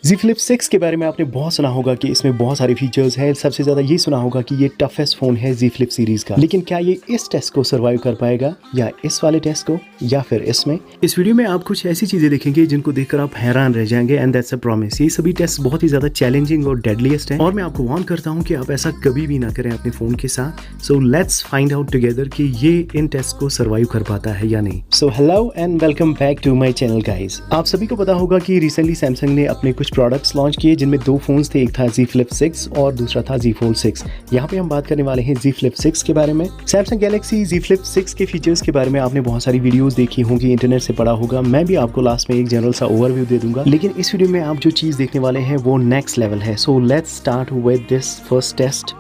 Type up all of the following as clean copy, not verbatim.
Z Flip 6 के बारे में आपने बहुत सुना होगा कि इसमें बहुत सारे फीचर्स हैं। सबसे ज़्यादा ये सुना होगा कि ये टफेस्ट फ़ोन है Z Flip सीरीज़ का। लेकिन क्या ये इस टेस्ट को सर्वाइव कर पाएगा, या इस वाले टेस्ट को, या फिर इसमें? इस वीडियो में आप कुछ ऐसी चीज़ें देखेंगे जिनको देखकर आप हैरान रह जाएंगे, एंड दैट्स अ प्रॉमिस। ये सभी टेस्ट बहुत ही ज़्यादा चैलेंजिंग और डेडलीस्ट हैं, और मैं आपको वार्न करता हूँ कि आप ऐसा कभी भी ना करें अपने फ़ोन के साथ। So let's find out together कि ये इन टेस्ट को सर्वाइव कर पाता है या नहीं। So hello and welcome back to my channel guys. आप सभी को पता होगा कि रिसेंटली सैमसंग ने अपने कुछ प्रोडक्ट्स लॉन्च किए, जिनमें दो फोन्स थे, एक था Z Flip 6 और दूसरा था Z Fold 6। यहाँ पे हम बात करने वाले हैं Z Flip 6 के बारे में। सैमसंग गैलेक्सी Z Flip 6 के फीचर्स के बारे में आपने बहुत सारी वीडियोस देखी होंगी, इंटरनेट से पढ़ा होगा। मैं भी आपको लास्ट में एक जनरल सा ओवरव्यू दे दूंगा, लेकिन इस वीडियो में आप जो चीज़ देखने वाले हैं वो नेक्स्ट लेवल है। So let's start with this first test.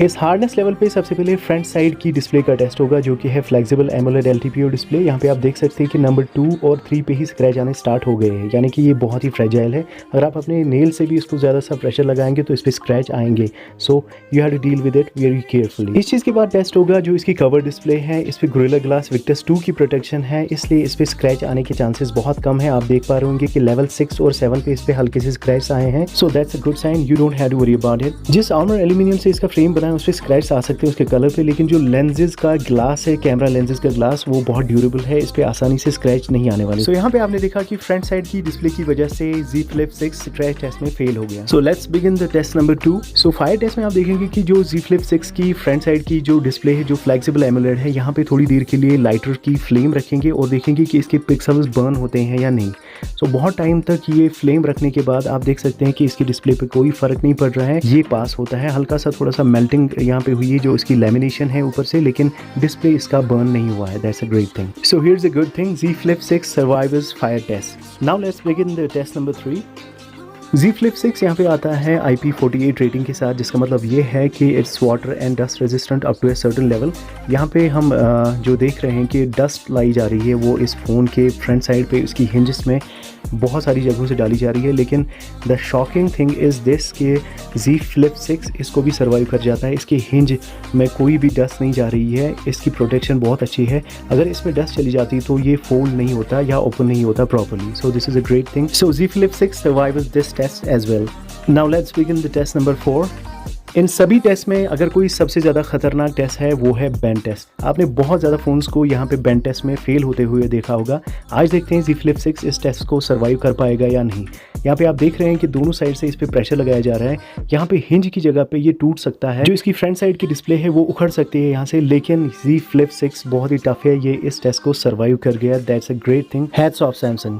इस हार्डनेस लेवल पे सबसे पहले फ्रंट साइड की डिस्प्ले का टेस्ट होगा, जो कि है फ्लेक्सिबल एमोलेड LTPO डिस्प्ले। यहाँ पे आप देख सकते हैं कि नंबर 2 और 3 पे ही स्क्रैच आने स्टार्ट हो गए हैं, यानी कि ये बहुत ही फ्रेजाइल है। अगर आप अपने नेल से भी इसको ज़्यादा सा प्रेशर लगाएंगे तो इस पर स्क्रैच आएंगे। So you have to deal with it very carefully. इस चीज़ के बाद टेस्ट होगा जो इसकी कवर डिस्प्ले है। इस पर गोरिल्ला ग्लास विक्टस 2 की प्रोटेक्शन है, इसलिए इस पर स्क्रैच आने के चांसेस बहुत कम है। आप देख पा रहे होंगे कि लेवल 6 और 7 पे इस पे हल्के से स्क्रैच आए हैं। So that's a good sign, you don't have to worry about it. जिस आर्मर एल्यूमिनियम से इसका फ्रेम बना है उस पर स्क्रैच आ सकते हैं उसके कलर पे, लेकिन जो लेंसेज का ग्लास है, कैमरा लेंसेज का ग्लास, वो बहुत ड्यूरेबल है, इस पे आसानी से स्क्रैच नहीं आने वाले। सो यहाँ पे आपने देखा कि फ्रंट साइड की डिस्प्ले की वजह से Z Flip 6 स्क्रैच टेस्ट में फेल हो गया। So let's begin the test number 2। So fire test में आप देखेंगे कि जो Z Flip 6 की फ्रंट साइड की जो डिस्प्ले है, जो फ्लेक्सिबल एमोलेड है, यहाँ पे थोड़ी देर के लिए लाइटर की फ्लेम रखेंगे और देखेंगे कि इसके पिक्सल्स बर्न होते हैं या नहीं। सो बहुत टाइम तक ये फ्लेम रखने के बाद आप देख सकते हैं कि इसकी डिस्प्ले पे कोई फर्क नहीं पड़ रहा है, ये पास होता है। हल्का सा थोड़ा सा मेल्टिंग यहाँ पे हुई है जो इसकी लेमिनेशन है ऊपर से, लेकिन डिस्प्ले इसका बर्न नहीं हुआ है। That's a great thing. So here's a good thing, Z Flip 6 survives fire test. Now let's begin the test number 3। Z Flip 6 यहाँ पे आता है IP48 रेटिंग के साथ, जिसका मतलब ये है कि it's water and dust resistant up to a certain level. यहाँ पे हम जो देख रहे हैं कि डस्ट लाई जा रही है वो इस फ़ोन के फ्रंट साइड पे उसकी हिंजेस में बहुत सारी जगहों से डाली जा रही है, लेकिन the shocking thing is this कि Z Flip 6 इसको भी सर्वाइव कर जाता है। इसकी हिंज में कोई भी डस्ट नहीं जा रही है, इसकी प्रोटेक्शन बहुत अच्छी है। अगर इसमें डस्ट चली जाती तो ये फोल्ड नहीं होता या ओपन नहीं होता properly. So this is a great thing. So Z Flip 6 survives this test as well. Now let's begin the test number 4। इन सभी टेस्ट में अगर कोई सबसे ज़्यादा खतरनाक टेस्ट है वो है बेंड टेस्ट। आपने बहुत ज़्यादा फ़ोन्स को यहाँ पे बेंड टेस्ट में फेल होते हुए देखा होगा। आज देखते हैं Z Flip 6 इस टेस्ट को सर्वाइव कर पाएगा या नहीं। यहाँ पे आप देख रहे हैं कि दोनों साइड से इस पे प्रेशर लगाया जा रहा है। यहाँ पे हिंज की जगह पे ये टूट सकता है, जो इसकी फ्रंट साइड की डिस्प्ले है वो उखड़ सकती है यहाँ से, लेकिन Z Flip 6 बहुत ही टफ है, ये इस टेस्ट को सर्वाइव कर गया। That's a great thing, hats off Samsung.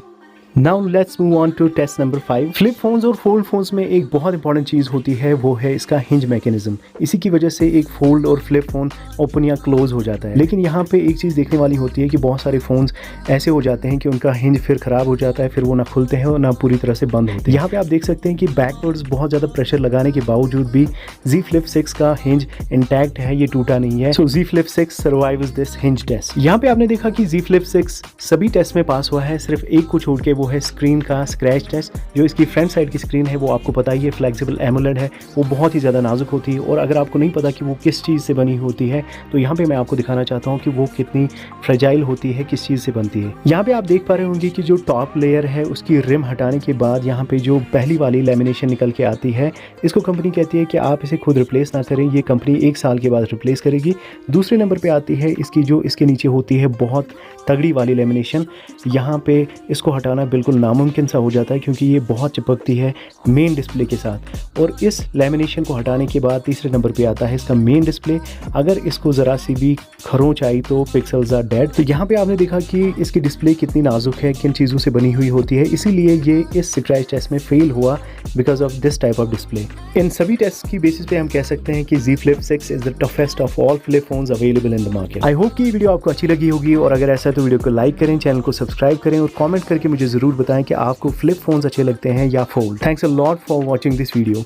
Now let's move on to test number 5। Flip phones और फोल्ड फोन्स में एक बहुत इंपॉर्टेंट चीज़ होती है, वो है इसका हिंज मैकेनिज्म। इसी की वजह से एक फोल्ड और फ्लिप फोन ओपन या क्लोज हो जाता है। लेकिन यहाँ पे एक चीज़ देखने वाली होती है कि बहुत सारे फोन्स ऐसे हो जाते हैं कि उनका हिंज फिर ख़राब हो जाता है, फिर वो ना खुलते हैं और ना पूरी तरह से बंद होते हैं। यहाँ पे आप देख सकते हैं कि बैकवर्ड्स बहुत ज़्यादा प्रेशर लगाने के बावजूद भी Z Flip 6 का हिंज इंटैक्ट है, ये टूटा नहीं है। So Z Flip 6 survives this hinge test. यहाँ पे आपने देखा कि Z Flip 6 सभी टेस्ट में पास हुआ है, सिर्फ एक को छोड़ के, वो है स्क्रीन का स्क्रैच टेस्ट। जो इसकी फ्रंट साइड की स्क्रीन है वो आपको पता ही है फ्लेक्सिबल एमोलेड है, वो बहुत ही ज़्यादा नाजुक होती है, और अगर आपको नहीं पता कि वो किस चीज़ से बनी होती है तो यहाँ पे मैं आपको दिखाना चाहता हूँ कि वो कितनी फ्रेजाइल होती है, किस चीज़ से बनती है। यहाँ पे आप देख पा रहे होंगे कि जो टॉप लेयर है उसकी रिम हटाने के बाद यहाँ पे जो पहली वाली लेमिनेशन निकल के आती है, इसको कंपनी कहती है कि आप इसे खुद रिप्लेस ना करें, ये कंपनी 1 साल के बाद रिप्लेस करेगी। दूसरे नंबर पर आती है इसकी जो इसके नीचे होती है बहुत तगड़ी वाली लेमिनेशन। यहाँ पे इसको हटाना बिल्कुल नामुमकिन सा हो जाता है, क्योंकि ये बहुत चिपकती है मेन डिस्प्ले के साथ। और इस लेमिनेशन को हटाने के बाद तीसरे नंबर पे आता है इसका मेन डिस्प्ले। अगर इसको ज़रा सी भी खरोंच आई तो पिक्सल्स आर डेड। तो यहाँ पे आपने देखा कि इसकी डिस्प्ले कितनी नाजुक है, किन चीज़ों से बनी हुई होती है, इसीलिए ये इस स्क्रैच टेस्ट में फेल हुआ because of this type of display. इन सभी टेस्ट की बेसिस पे हम कह सकते हैं कि Z Flip 6 is the toughest of all flip phones available in the market. I hope कि ये वीडियो आपको अच्छी लगी होगी, और अगर ऐसा है तो वीडियो को लाइक करें, चैनल को सब्सक्राइब करें, और कमेंट करके मुझे ज़रूर बताएं कि आपको फ्लिप फोन्स अच्छे लगते हैं या fold. Thanks a lot for watching this video.